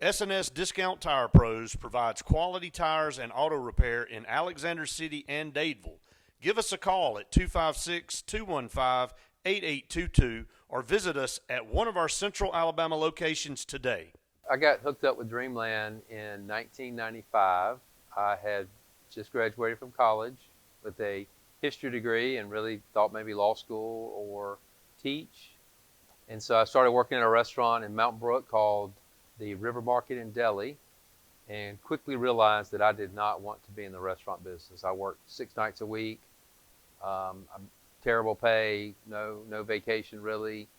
S&S Discount Tire Pros provides quality tires and auto repair in Alexander City and Dadeville. Give us a call at 256-215-8822 or visit us at one of our Central Alabama locations today. I got hooked up with Dreamland in 1995. I had just graduated from college with a history degree and really thought maybe law school or teach. And so I started working at a restaurant in Mountain Brook called the River Market in Delhi, and quickly realized that I did not want to be in the restaurant business. I worked 6 nights a week, terrible pay, no vacation really.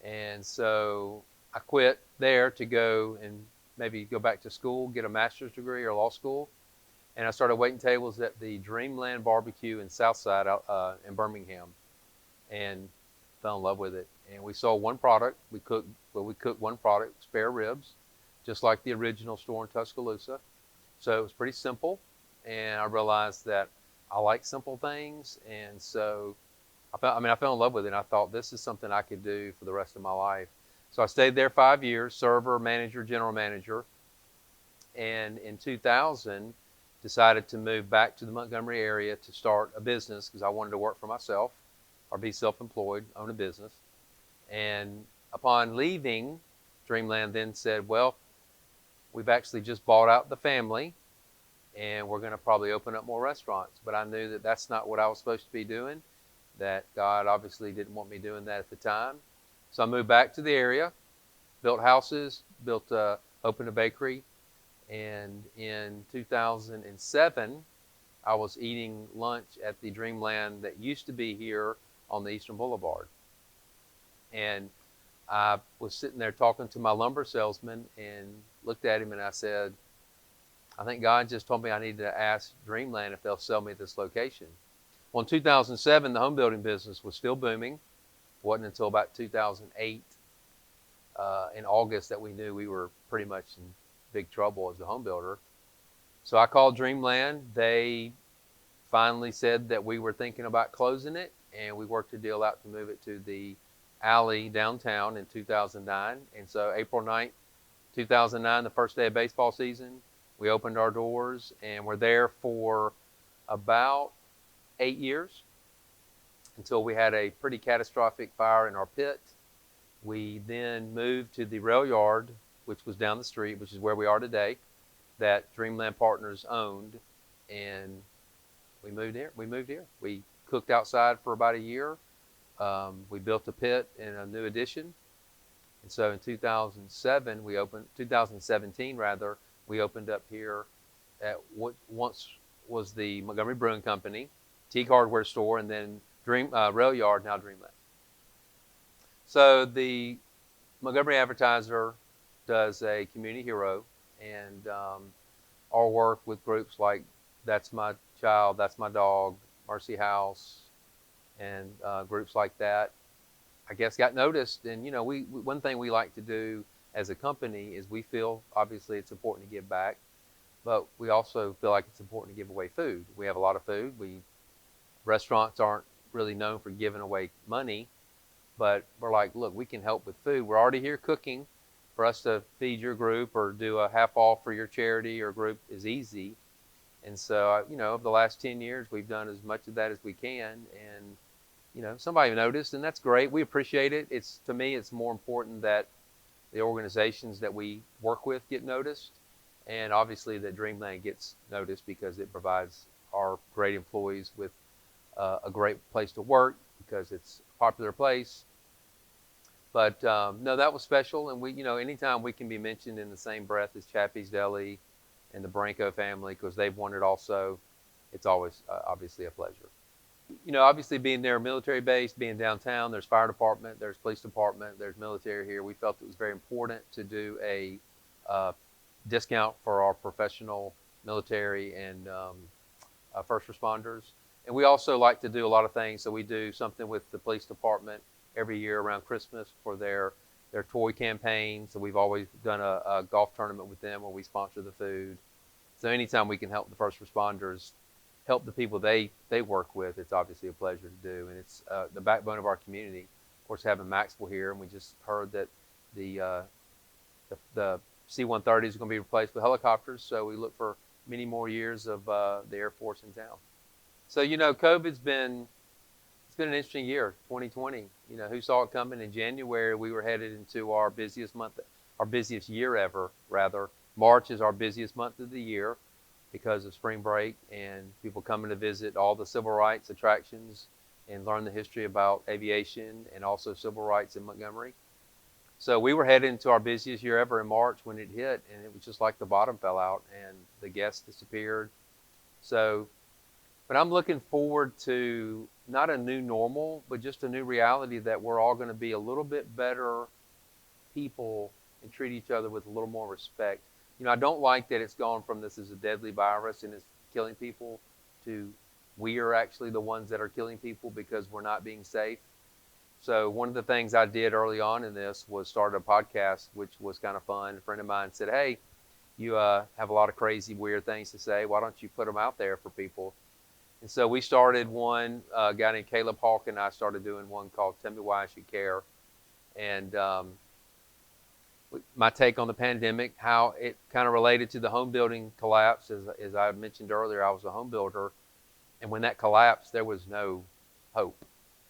And so I quit there to go and maybe go back to school, get a master's degree or law school. And I started waiting tables at the Dreamland Barbecue in Southside in Birmingham, and fell in love with it. And we sold one product. We cooked one product, spare ribs, just like the original store in Tuscaloosa. So it was pretty simple, and I realized that I like simple things, and so I fell in love with it. And I thought this is something I could do for the rest of my life. So I stayed there 5 years, server, manager, general manager, and in 2000 decided to move back to the Montgomery area to start a business because I wanted to work for myself or be self-employed, own a business. And upon leaving, Dreamland then said, well, we've actually just bought out the family and we're going to probably open up more restaurants. But I knew that that's not what I was supposed to be doing, that God obviously didn't want me doing that at the time. So I moved back to the area, built houses, opened a bakery. And in 2007, I was eating lunch at the Dreamland that used to be here on the Eastern Boulevard. And I was sitting there talking to my lumber salesman and looked at him and I said, I think God just told me I needed to ask Dreamland if they'll sell me this location. Well, in 2007, the home building business was still booming. It wasn't until about 2008 in August that we knew we were pretty much in big trouble as a home builder. So I called Dreamland. They finally said that we were thinking about closing it, and we worked a deal out to move it to the alley downtown in 2009. And so April 9th, 2009, the first day of baseball season, we opened our doors and we're there for about 8 years until we had a pretty catastrophic fire in our pit. We then moved to the rail yard, which was down the street, which is where we are today, that Dreamland Partners owned, and we moved here. We cooked outside for about a year. We built a pit in a new addition. And so in 2017 rather, we opened up here at what once was the Montgomery Brewing Company, Teague Hardware Store, and then Rail Yard, now Dreamland. So the Montgomery Advertiser does a community hero, and our work with groups like That's My Child, That's My Dog, Mercy House, and groups like that, I guess, got noticed. And one thing we like to do as a company is we feel obviously it's important to give back, but we also feel like it's important to give away food. We have a lot of food. Restaurants aren't really known for giving away money, but we're like, look, we can help with food. We're already here cooking. For us to feed your group or do a half off for your charity or group is easy. And so, over the last 10 years, we've done as much of that as we can. And, somebody noticed, and that's great. We appreciate it. To me, it's more important that the organizations that we work with get noticed. And obviously that Dreamland gets noticed because it provides our great employees with a great place to work because it's a popular place. But no, that was special, and we, anytime we can be mentioned in the same breath as Chappie's Deli and the Branco family, because they've won it also, it's always obviously a pleasure. Obviously being there military base, being downtown, there's fire department, there's police department, there's military here. We felt it was very important to do a discount for our professional military and first responders. And we also like to do a lot of things. So we do something with the police department every year around Christmas for their toy campaign. So we've always done a golf tournament with them where we sponsor the food. So anytime we can help the first responders, help the people they work with, it's obviously a pleasure to do. And it's the backbone of our community. Of course, having Maxwell here, and we just heard that the C-130s are going to be replaced with helicopters, so we look for many more years of the Air Force in town. So, COVID's been, it's been an interesting year, 2020. Who saw it coming? In January, we were headed into our busiest month, our busiest year ever, rather. March is our busiest month of the year because of spring break and people coming to visit all the civil rights attractions and learn the history about aviation and also civil rights in Montgomery. So we were headed into our busiest year ever in March when it hit, and it was just like the bottom fell out and the guests disappeared. So, but I'm looking forward to not a new normal, but just a new reality that we're all going to be a little bit better people and treat each other with a little more respect. I don't like that it's gone from this is a deadly virus and it's killing people to we are actually the ones that are killing people because we're not being safe. So one of the things I did early on in this was start a podcast, which was kind of fun. A friend of mine said, hey, you have a lot of crazy, weird things to say. Why don't you put them out there for people? And so we started one, a guy named Caleb Hawk and I started doing one called Tell Me Why I Should Care. And my take on the pandemic, how it kind of related to the home building collapse. As I mentioned earlier, I was a home builder. And when that collapsed, there was no hope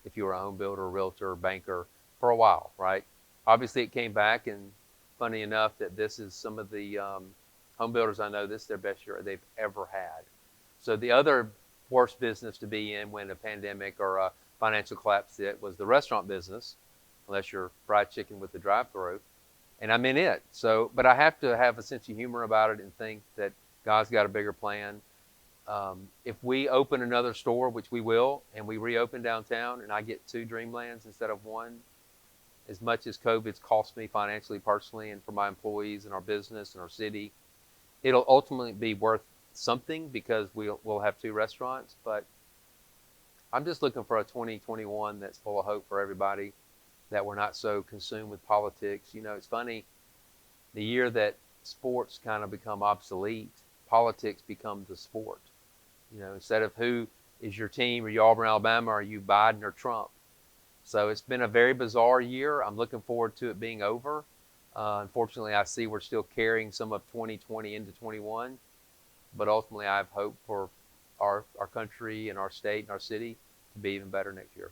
if you were a home builder, realtor, banker for a while, right? Obviously, it came back, and funny enough that this is some of the home builders I know, this is their best year they've ever had. So the other worst business to be in when a pandemic or a financial collapse hit was the restaurant business, unless you're fried chicken with the drive-through. And I'm in it. So, but I have to have a sense of humor about it and think that God's got a bigger plan. If we open another store, which we will, and we reopen downtown and I get 2 Dreamlands instead of 1, as much as COVID's cost me financially, personally, and for my employees and our business and our city, it'll ultimately be worth something because we'll have 2 restaurants. But I'm just looking for a 2021 that's full of hope for everybody, that we're not so consumed with politics. It's funny, the year that sports kind of become obsolete, politics become the sport. Instead of who is your team, are you Auburn, Alabama, or are you Biden or Trump? So it's been a very bizarre year. I'm looking forward to it being over. Unfortunately, I see we're still carrying some of 2020 into 21, but ultimately I have hope for our country and our state and our city to be even better next year.